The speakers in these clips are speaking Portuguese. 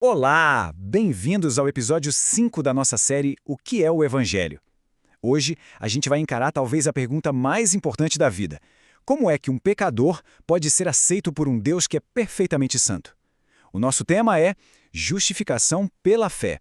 Olá! Bem-vindos ao episódio 5 da nossa série O que é o Evangelho? Hoje, a gente vai encarar talvez a pergunta mais importante da vida. Como é que um pecador pode ser aceito por um Deus que é perfeitamente santo? O nosso tema é justificação pela fé.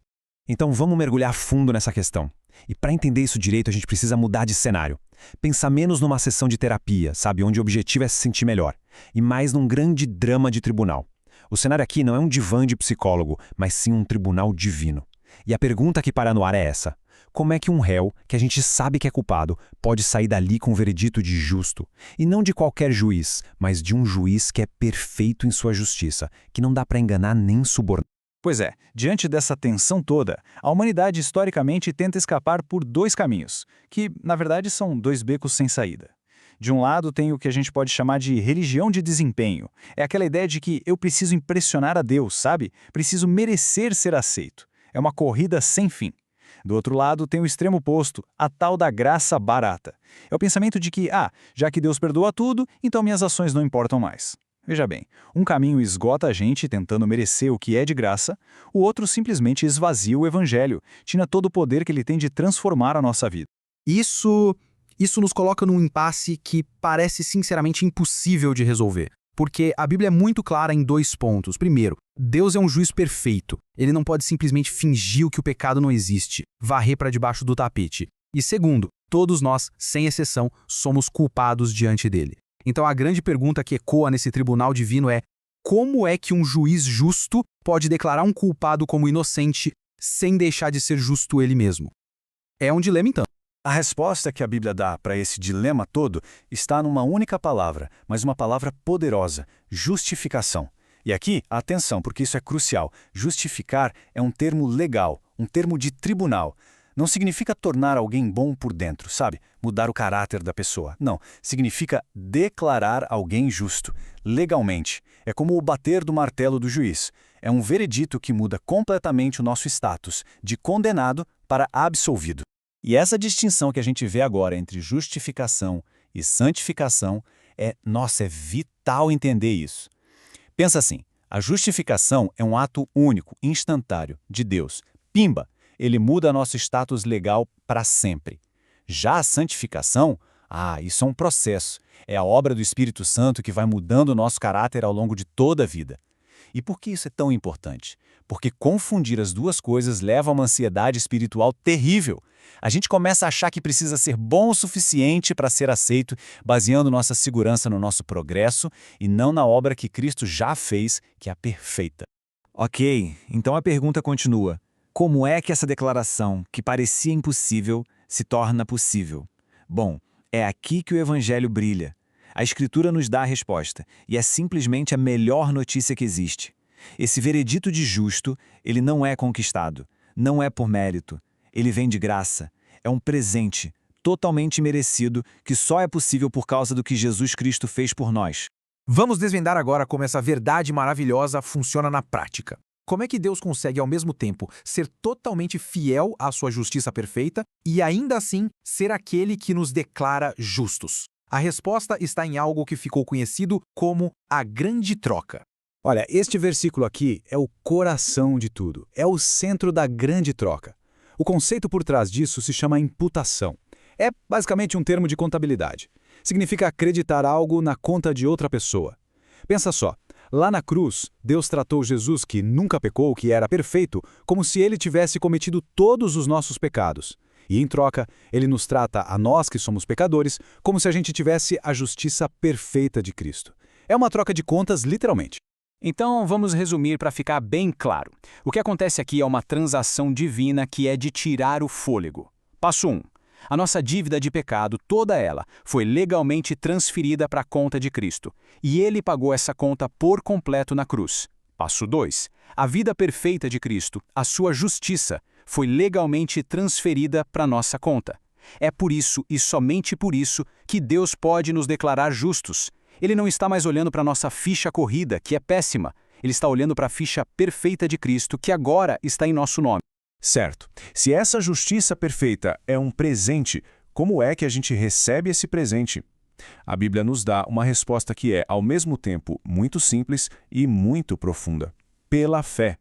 Então vamos mergulhar fundo nessa questão. E para entender isso direito, a gente precisa mudar de cenário. Pensar menos numa sessão de terapia, sabe, onde o objetivo é se sentir melhor, e mais num grande drama de tribunal. O cenário aqui não é um divã de psicólogo, mas sim um tribunal divino. E a pergunta que para no ar é essa: como é que um réu, que a gente sabe que é culpado, pode sair dali com um veredito de justo? E não de qualquer juiz, mas de um juiz que é perfeito em sua justiça, que não dá para enganar nem subornar. Pois é, diante dessa tensão toda, a humanidade historicamente tenta escapar por dois caminhos, que, na verdade, são dois becos sem saída. De um lado, tem o que a gente pode chamar de religião de desempenho. É aquela ideia de que eu preciso impressionar a Deus, sabe? Preciso merecer ser aceito. É uma corrida sem fim. Do outro lado, tem o extremo oposto, a tal da graça barata. É o pensamento de que, já que Deus perdoa tudo, então minhas ações não importam mais. Veja bem, um caminho esgota a gente tentando merecer o que é de graça, o outro simplesmente esvazia o evangelho, tira todo o poder que ele tem de transformar a nossa vida. Isso nos coloca num impasse que parece sinceramente impossível de resolver. Porque a Bíblia é muito clara em dois pontos. Primeiro, Deus é um juiz perfeito. Ele não pode simplesmente fingir que o pecado não existe, varrer para debaixo do tapete. E segundo, todos nós, sem exceção, somos culpados diante dele. Então a grande pergunta que ecoa nesse tribunal divino é: como é que um juiz justo pode declarar um culpado como inocente sem deixar de ser justo ele mesmo? É um dilema então. A resposta que a Bíblia dá para esse dilema todo está numa única palavra, mas uma palavra poderosa: justificação. E aqui, atenção, porque isso é crucial. Justificar é um termo legal, um termo de tribunal. Não significa tornar alguém bom por dentro, sabe? Mudar o caráter da pessoa. Não, significa declarar alguém justo, legalmente. É como o bater do martelo do juiz. É um veredito que muda completamente o nosso status, de condenado para absolvido. E essa distinção que a gente vê agora entre justificação e santificação é vital entender isso. Pensa assim, a justificação é um ato único, instantâneo, de Deus. Pimba! Ele muda nosso status legal para sempre. Já a santificação, isso é um processo. É a obra do Espírito Santo que vai mudando o nosso caráter ao longo de toda a vida. E por que isso é tão importante? Porque confundir as duas coisas leva a uma ansiedade espiritual terrível. A gente começa a achar que precisa ser bom o suficiente para ser aceito, baseando nossa segurança no nosso progresso e não na obra que Cristo já fez, que é a perfeita. Ok, então a pergunta continua. Como é que essa declaração, que parecia impossível, se torna possível? Bom, é aqui que o Evangelho brilha. A Escritura nos dá a resposta, e é simplesmente a melhor notícia que existe. Esse veredito de justo, ele não é conquistado, não é por mérito, ele vem de graça. É um presente, totalmente merecido, que só é possível por causa do que Jesus Cristo fez por nós. Vamos desvendar agora como essa verdade maravilhosa funciona na prática. Como é que Deus consegue, ao mesmo tempo, ser totalmente fiel à sua justiça perfeita e, ainda assim, ser aquele que nos declara justos? A resposta está em algo que ficou conhecido como a grande troca. Olha, este versículo aqui é o coração de tudo, é o centro da grande troca. O conceito por trás disso se chama imputação. É basicamente um termo de contabilidade. Significa acreditar algo na conta de outra pessoa. Pensa só. Lá na cruz, Deus tratou Jesus, que nunca pecou, que era perfeito, como se ele tivesse cometido todos os nossos pecados. E, em troca, ele nos trata, a nós que somos pecadores, como se a gente tivesse a justiça perfeita de Cristo. É uma troca de contas, literalmente. Então, vamos resumir para ficar bem claro. O que acontece aqui é uma transação divina que é de tirar o fôlego. Passo 1. A nossa dívida de pecado, toda ela, foi legalmente transferida para a conta de Cristo, e ele pagou essa conta por completo na cruz. Passo 2. A vida perfeita de Cristo, a sua justiça, foi legalmente transferida para a nossa conta. É por isso e somente por isso que Deus pode nos declarar justos. Ele não está mais olhando para a nossa ficha corrida, que é péssima. Ele está olhando para a ficha perfeita de Cristo, que agora está em nosso nome. Certo. Se essa justiça perfeita é um presente, como é que a gente recebe esse presente? A Bíblia nos dá uma resposta que é, ao mesmo tempo, muito simples e muito profunda. Pela fé.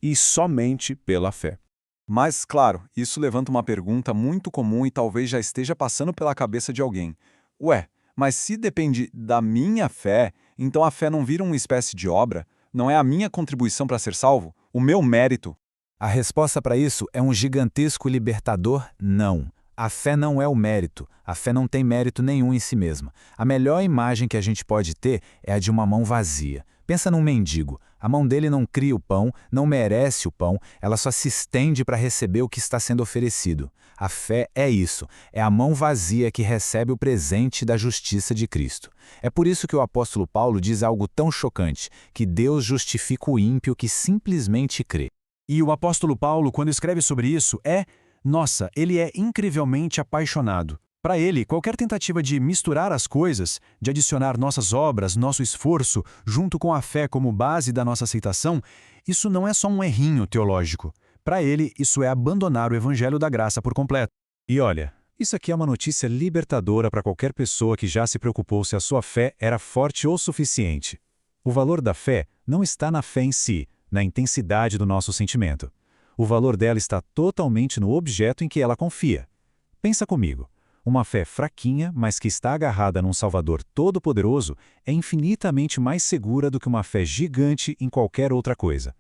e somente pela fé. Mas, claro, isso levanta uma pergunta muito comum e talvez já esteja passando pela cabeça de alguém. Ué, mas se depende da minha fé, então a fé não vira uma espécie de obra? Não é a minha contribuição para ser salvo? O meu mérito? A resposta para isso é um gigantesco libertador não. A fé não é o mérito. A fé não tem mérito nenhum em si mesma. A melhor imagem que a gente pode ter é a de uma mão vazia. Pensa num mendigo. A mão dele não cria o pão, não merece o pão, ela só se estende para receber o que está sendo oferecido. A fé é isso, é a mão vazia que recebe o presente da justiça de Cristo. É por isso que o apóstolo Paulo diz algo tão chocante, que Deus justifica o ímpio que simplesmente crê. E o apóstolo Paulo, quando escreve sobre isso, nossa, ele é incrivelmente apaixonado. Para ele, qualquer tentativa de misturar as coisas, de adicionar nossas obras, nosso esforço, junto com a fé como base da nossa aceitação, isso não é só um errinho teológico. Para ele, isso é abandonar o evangelho da graça por completo. E olha, isso aqui é uma notícia libertadora para qualquer pessoa que já se preocupou se a sua fé era forte ou suficiente. O valor da fé não está na fé em si, na intensidade do nosso sentimento. O valor dela está totalmente no objeto em que ela confia. Pensa comigo. Uma fé fraquinha, mas que está agarrada num Salvador todo-poderoso, é infinitamente mais segura do que uma fé gigante em qualquer outra coisa.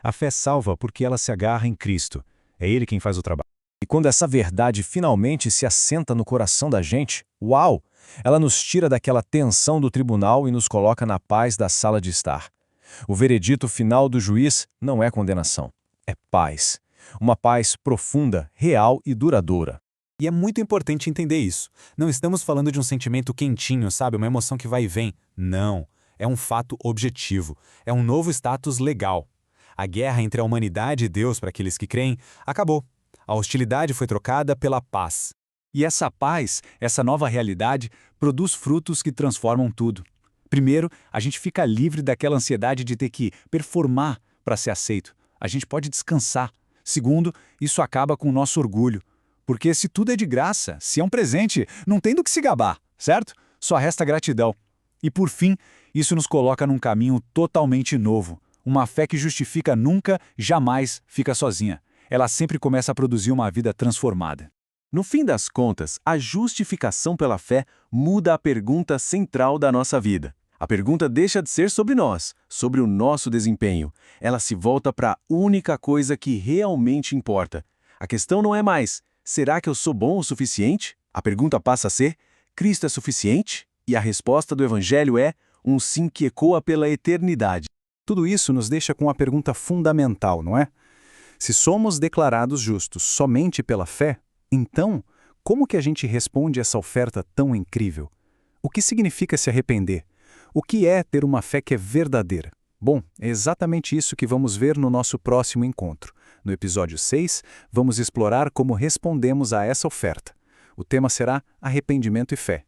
A fé salva porque ela se agarra em Cristo. É Ele quem faz o trabalho. E quando essa verdade finalmente se assenta no coração da gente, uau! Ela nos tira daquela tensão do tribunal e nos coloca na paz da sala de estar. O veredito final do juiz não é condenação, é paz. Uma paz profunda, real e duradoura. E é muito importante entender isso. Não estamos falando de um sentimento quentinho, sabe? Uma emoção que vai e vem. Não. É um fato objetivo. É um novo status legal. A guerra entre a humanidade e Deus para aqueles que creem acabou. A hostilidade foi trocada pela paz. E essa paz, essa nova realidade, produz frutos que transformam tudo. Primeiro, a gente fica livre daquela ansiedade de ter que performar para ser aceito. A gente pode descansar. Segundo, isso acaba com o nosso orgulho. Porque se tudo é de graça, se é um presente, não tem do que se gabar, certo? Só resta gratidão. E por fim, isso nos coloca num caminho totalmente novo. Uma fé que justifica nunca, jamais fica sozinha. Ela sempre começa a produzir uma vida transformada. No fim das contas, a justificação pela fé muda a pergunta central da nossa vida. A pergunta deixa de ser sobre nós, sobre o nosso desempenho. Ela se volta para a única coisa que realmente importa. A questão não é mais: será que eu sou bom o suficiente? A pergunta passa a ser: Cristo é suficiente? E a resposta do Evangelho é um sim que ecoa pela eternidade. Tudo isso nos deixa com uma pergunta fundamental, não é? Se somos declarados justos somente pela fé, então, como que a gente responde essa oferta tão incrível? O que significa se arrepender? O que é ter uma fé que é verdadeira? Bom, é exatamente isso que vamos ver no nosso próximo encontro. No episódio 6, vamos explorar como respondemos a essa oferta. O tema será arrependimento e fé.